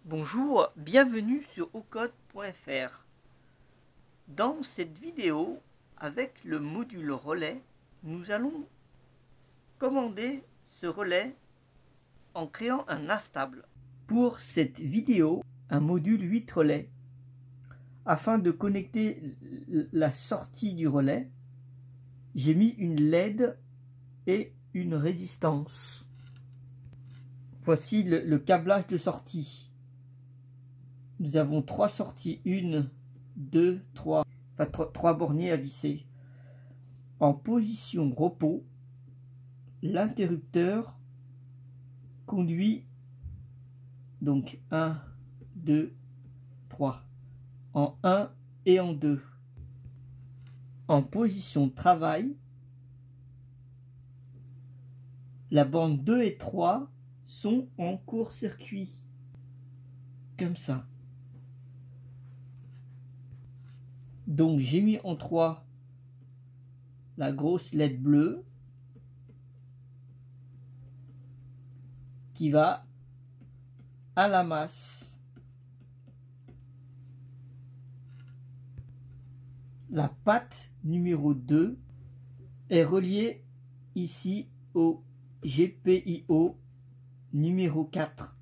Bonjour, bienvenue sur ocode.fr. Dans cette vidéo, avec le module relais, nous allons commander ce relais en créant un astable. Pour cette vidéo, un module 8 relais. Afin de connecter la sortie du relais, j'ai mis une LED et une résistance. Voici le câblage de sortie. Nous avons 3 sorties, 1, 2, 3, enfin 3 borniers à visser. En position repos, l'interrupteur conduit donc 1, 2, 3, en 1 et en 2. En position travail, la bande 2 et 3 sont en court-circuit, comme ça. Donc j'ai mis en 3 la grosse LED bleue qui va à la masse. La patte numéro 2 est reliée ici au GPIO numéro 4.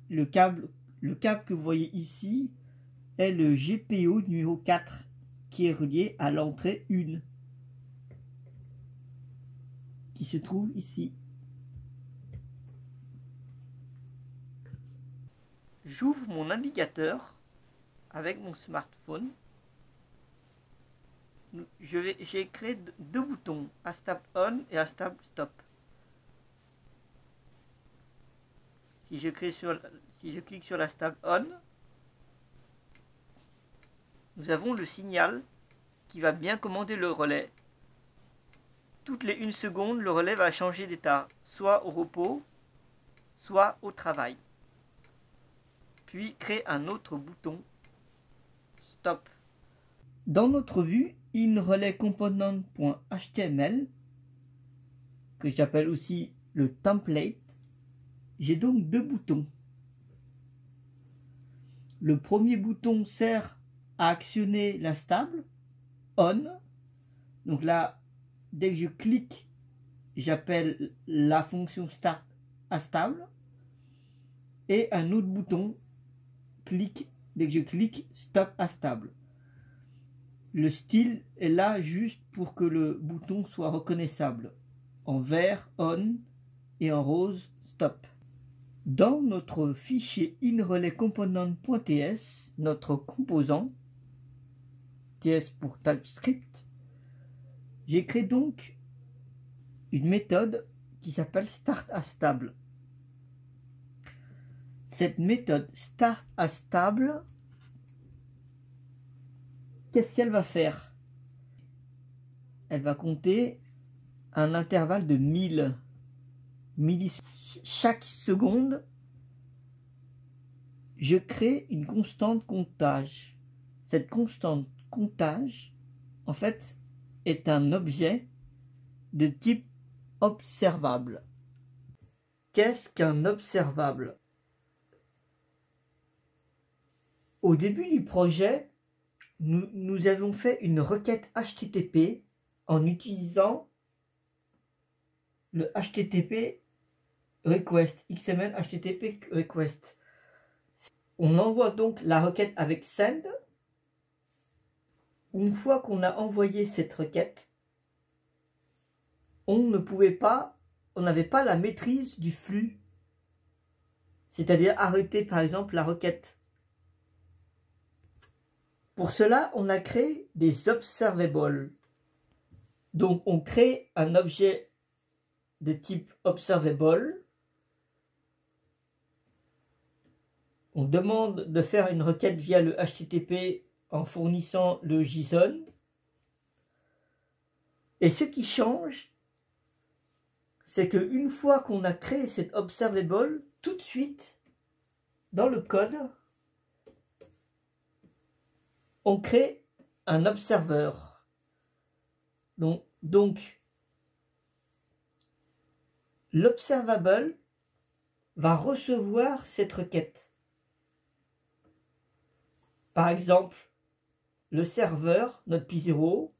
Le câble que vous voyez ici est le GPIO numéro 4 qui est relié à l'entrée 1 qui se trouve ici. J'ouvre mon navigateur avec mon smartphone. J'ai créé 2 boutons, Astable On et Astable Stop. Si je clique sur l'Astable On, nous avons le signal qui va bien commander le relais. Toutes les 1 seconde, le relais va changer d'état, soit au repos, soit au travail. Puis créer un autre bouton Stop. Dans notre vue InRelayComponent.html, que j'appelle aussi le template, j'ai donc 2 boutons. Le premier bouton sert à actionner la stable On. Donc là, dès que je clique, j'appelle la fonction start à stable. Et un autre bouton, dès que je clique, stop à stable. Le style est là juste pour que le bouton soit reconnaissable. En vert, on, et en rose, stop. Dans notre fichier InRelayComponent.ts, notre composant, TS pour TypeScript, j'ai créé donc une méthode qui s'appelle startAstable. Cette méthode startAstable, qu'est-ce qu'elle va faire? Elle va compter un intervalle de 1000 millisecondes. Chaque seconde, je crée une constante comptage. Cette constante comptage, en fait, est un objet de type observable. Qu'est-ce qu'un observable? Au début du projet, nous avons fait une requête HTTP en utilisant le HTTP request, XML HTTP request. On envoie donc la requête avec send. Une fois qu'on a envoyé cette requête, on n'avait pas la maîtrise du flux. C'est-à-dire arrêter par exemple la requête. Pour cela, on a créé des observables. Donc on crée un objet de type observable. On demande de faire une requête via le HTTP en fournissant le JSON. Et ce qui change, c'est qu'une fois qu'on a créé cet observable, tout de suite, dans le code, on crée un observeur. Donc l'observable va recevoir cette requête. Par exemple, le serveur, notre P0,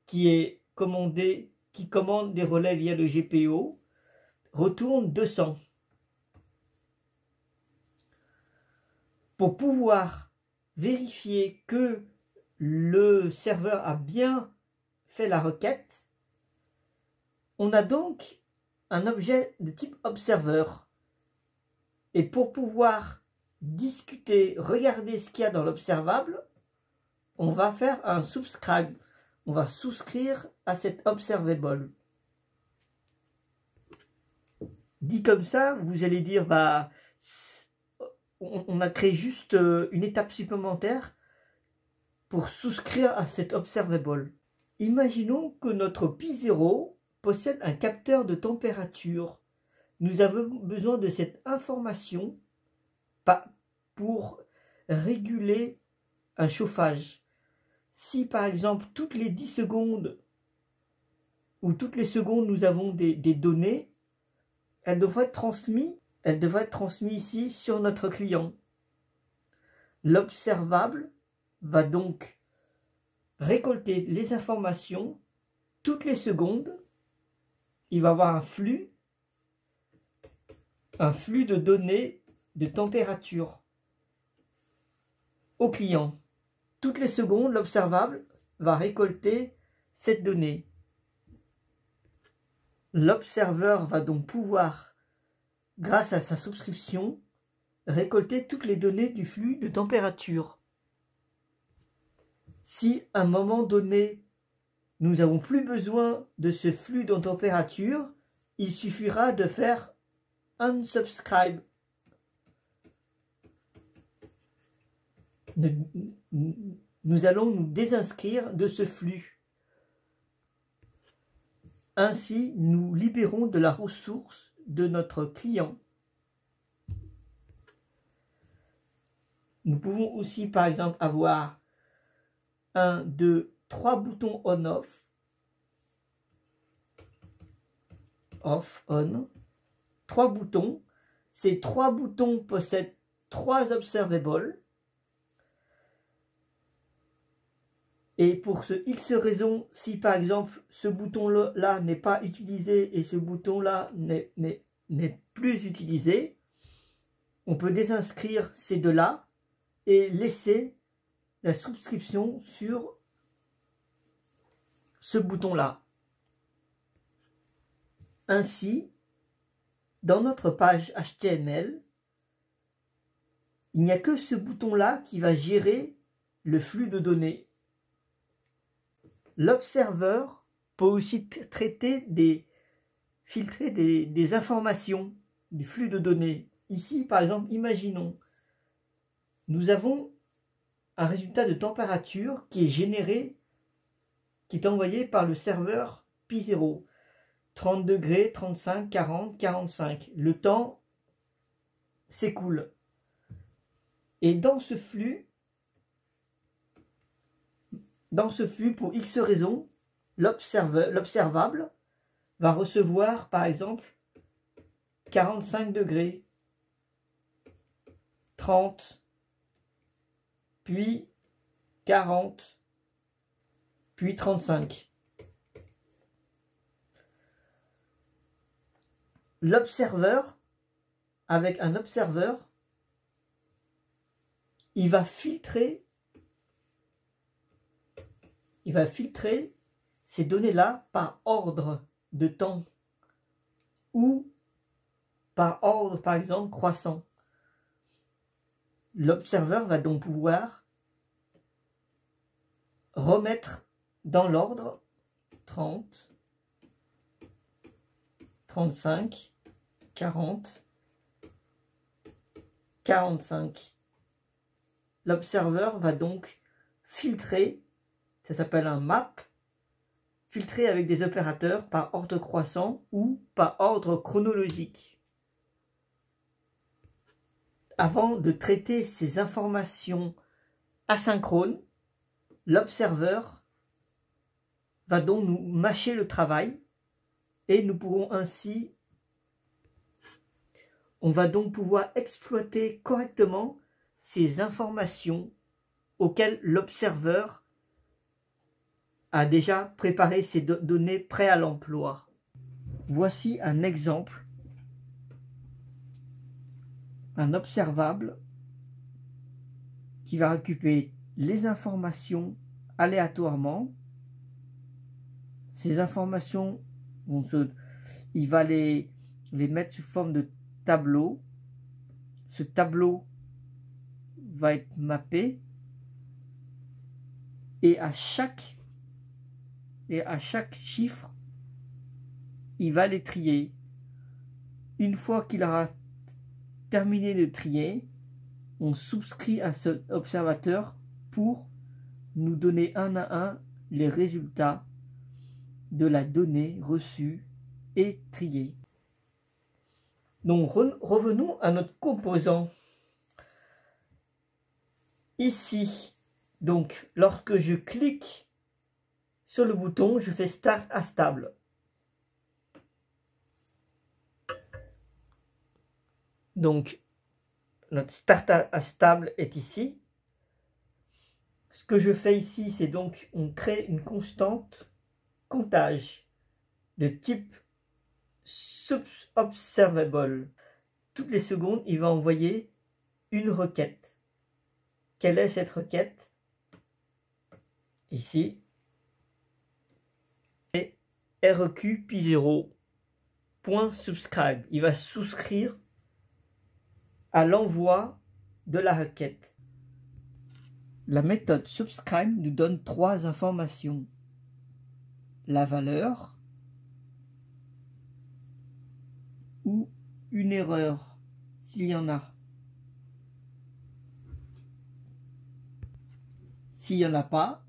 qui commande des relais via le GPO, retourne 200. Pour pouvoir vérifier que le serveur a bien fait la requête, on a donc un objet de type observeur. Et pour pouvoir discuter, regarder ce qu'il y a dans l'observable, on va faire un subscribe. On va souscrire à cet observable. Dit comme ça, vous allez dire, bah, on a créé juste une étape supplémentaire pour souscrire à cet observable. Imaginons que notre P0 possède un capteur de température. Nous avons besoin de cette information pour réguler un chauffage. Si par exemple toutes les 10 secondes ou toutes les secondes nous avons des données, elles devraient être transmises ici sur notre client. L'observable va donc récolter les informations toutes les secondes. Il va avoir un flux de données de température au client. Toutes les secondes, l'observable va récolter cette donnée. L'observeur va donc pouvoir, grâce à sa souscription, récolter toutes les données du flux de température. Si à un moment donné, nous n'avons plus besoin de ce flux de température, il suffira de faire unsubscribe. Nous allons nous désinscrire de ce flux. Ainsi, nous libérons de la ressource de notre client. Nous pouvons aussi, par exemple, avoir 1, 2, 3 boutons on-off. Off, on. 3 boutons. Ces 3 boutons possèdent 3 observables. Et pour ce X raison, si par exemple ce bouton-là n'est pas utilisé et ce bouton-là n'est plus utilisé, on peut désinscrire ces deux-là et laisser la souscription sur ce bouton-là. Ainsi, dans notre page HTML, il n'y a que ce bouton-là qui va gérer le flux de données. L'observeur peut aussi filtrer des informations du flux de données. Ici, par exemple, imaginons, nous avons un résultat de température qui est généré, qui est envoyé par le serveur P0. 30 degrés, 35, 40, 45. Le temps s'écoule. Et dans ce flux, pour X raisons, l'observable va recevoir, par exemple, 45 degrés, 30, puis 40, puis 35. L'observeur, avec un observeur, il va filtrer ces données-là par ordre de temps ou par ordre, par exemple, croissant. L'observeur va donc pouvoir remettre dans l'ordre 30, 35, 40, 45. L'observeur va donc filtrer, ça s'appelle un map, filtrer avec des opérateurs par ordre croissant ou par ordre chronologique. Avant de traiter ces informations asynchrones, l'observeur va donc nous mâcher le travail et nous pourrons ainsi, on va donc pouvoir exploiter correctement ces informations auquel l'observeur a déjà préparé ses données prêtes à l'emploi. Voici un exemple, un observable qui va récupérer les informations aléatoirement. Ces informations, il va les mettre sous forme de tableau. Ce tableau va être mappé et à chaque chiffre, il va les trier. Une fois qu'il aura terminé de trier, on souscrit à cet observateur pour nous donner un à un les résultats de la donnée reçue et triée. Donc revenons à notre composant. Ici, donc lorsque je clique sur le bouton, je fais Start Astable. Donc notre Start Astable est ici. Ce que je fais ici, c'est donc on crée une constante comptage de type subobservable. Toutes les secondes, il va envoyer une requête. Quelle est cette requête? Ici, et REQ P0.subscribe. Il va souscrire à l'envoi de la requête. La méthode subscribe nous donne 3 informations. La valeur ou une erreur s'il y en a. S'il n'y en a pas,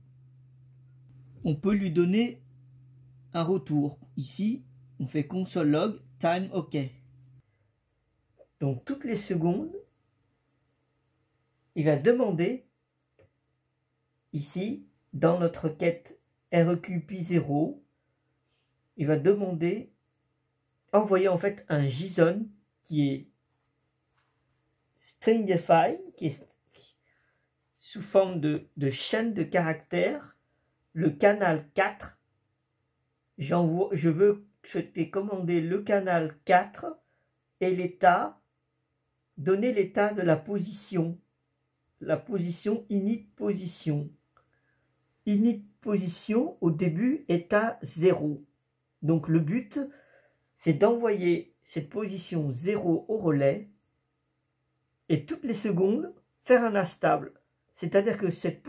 on peut lui donner un retour. Ici, on fait console log time OK. Donc toutes les secondes, il va demander ici dans notre requête REQP0, il va demander envoyer en fait un JSON qui est stringify, qui est sous forme de chaîne de caractères, le canal 4. Je t'ai commandé le canal 4 et l'état, donner l'état de la position init position. Init position au début est à 0. Donc le but, c'est d'envoyer cette position 0 au relais et toutes les secondes faire un astable. C'est-à-dire que cette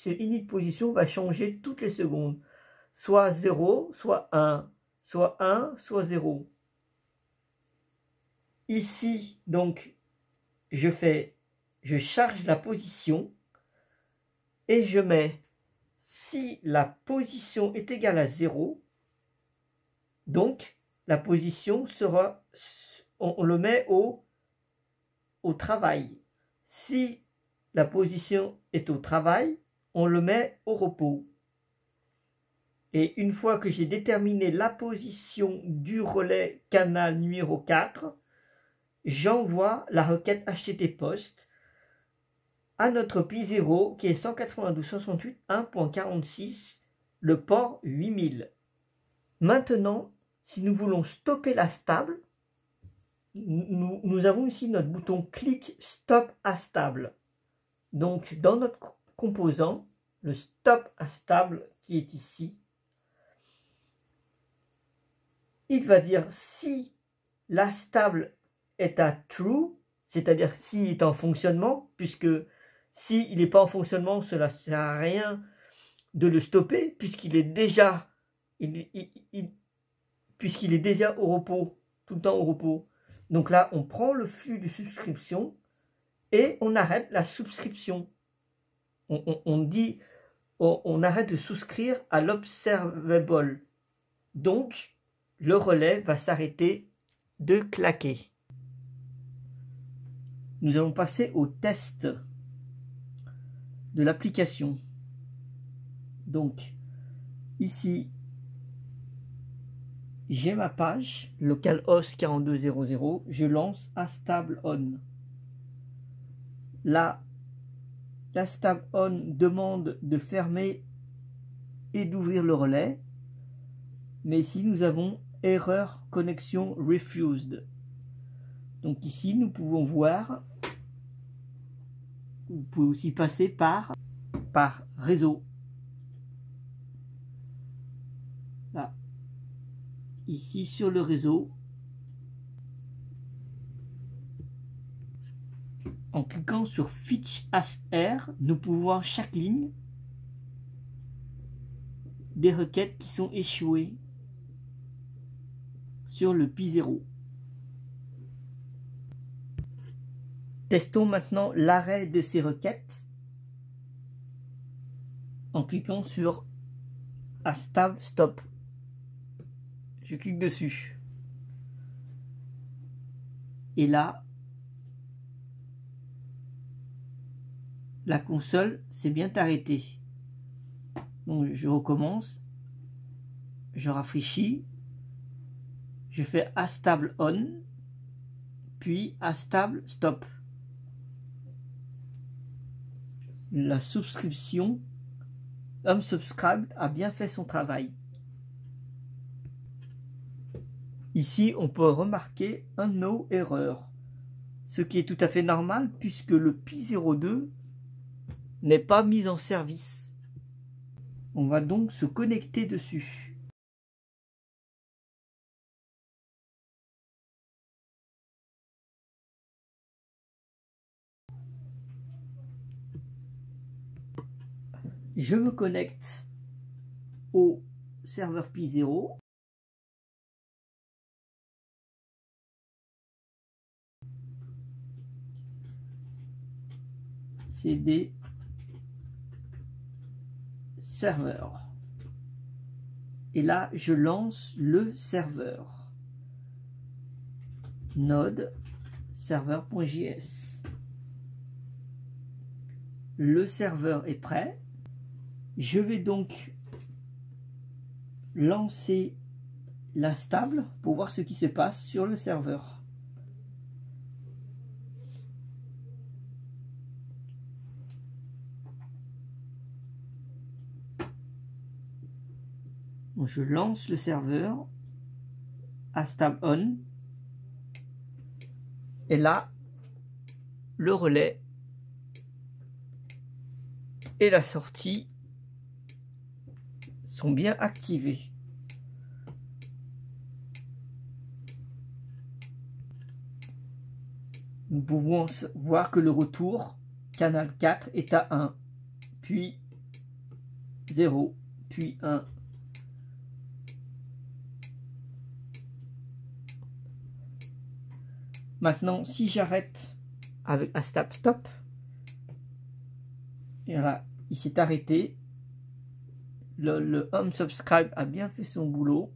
init position va changer toutes les secondes. Soit 0, soit 1, soit 1, soit 0. Ici, donc, je charge la position et je mets, si la position est égale à 0, donc la position sera, on le met au travail. Si la position est au travail, on le met au repos. Et une fois que j'ai déterminé la position du relais canal numéro 4, j'envoie la requête HTTPost à notre P0 qui est 192.168.1.46, le port 8000. Maintenant, si nous voulons stopper la stable, nous avons ici notre bouton clic Stop Astable. Donc dans notre composant, le Stop Astable qui est ici, il va dire si la stable est à true, c'est-à-dire s'il est en fonctionnement, puisque s'il n'est pas en fonctionnement, cela ne sert à rien de le stopper, puisqu'il est déjà au repos, tout le temps au repos. Donc là, on prend le flux de souscription et on arrête la souscription. On arrête de souscrire à l'observable. Donc, le relais va s'arrêter de claquer. Nous allons passer au test de l'application. Donc, ici, j'ai ma page, localhost 4200, je lance Astable On. Là, la stable on demande de fermer et d'ouvrir le relais. Mais ici, nous avons erreur connexion refused. Donc ici, nous pouvons voir, vous pouvez aussi passer par réseau. Là, ici sur le réseau, en cliquant sur Fetch as R, nous pouvons voir chaque ligne des requêtes qui sont échouées sur le P0. Testons maintenant l'arrêt de ces requêtes en cliquant sur Stable Stop. Je clique dessus. Et là, la console s'est bien arrêtée. Donc je recommence, je rafraîchis, je fais Stable On, puis Stable Stop. La souscription Unsubscribe a bien fait son travail. Ici, on peut remarquer un no erreur, ce qui est tout à fait normal puisque le P02 n'est pas mis en service. On va donc se connecter dessus. Je me connecte au serveur P0. CD serveur. Et là, je lance le serveur. Node serveur.js. Le serveur est prêt. Je vais donc lancer la stable pour voir ce qui se passe sur le serveur. Donc je lance le serveur à stable on et là le relais et la sortie sont bien activés. Nous pouvons voir que le retour canal 4 est à 1, puis 0, puis 1. Maintenant, si j'arrête avec un stable stop, et là, il s'est arrêté. Le Unsubscribe a bien fait son boulot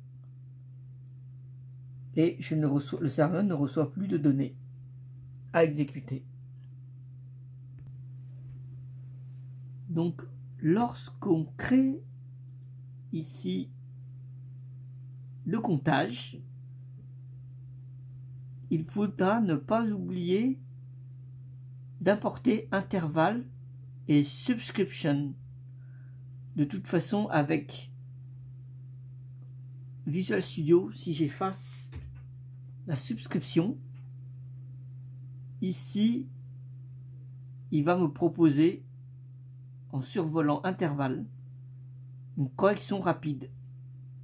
et le serveur ne reçoit plus de données à exécuter. Donc, lorsqu'on crée ici le comptage, il faudra ne pas oublier d'importer intervalle et subscription. De toute façon, avec Visual Studio, si j'efface la subscription, ici, il va me proposer, en survolant intervalle, une correction rapide,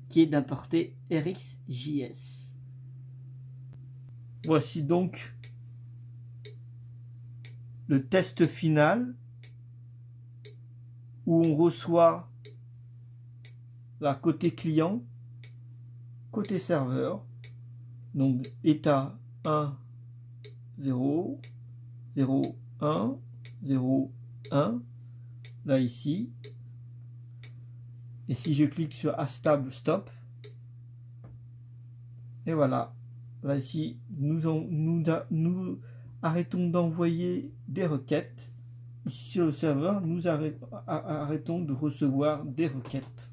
qui est d'importer RxJS. Voici donc le test final, où on reçoit la côté client, côté serveur, donc état 1, 0, 0, 1, 0, 1, là ici, et si je clique sur Stable Stop, et voilà, là ici, nous arrêtons d'envoyer des requêtes. Ici sur le serveur, nous arrêtons de recevoir des requêtes.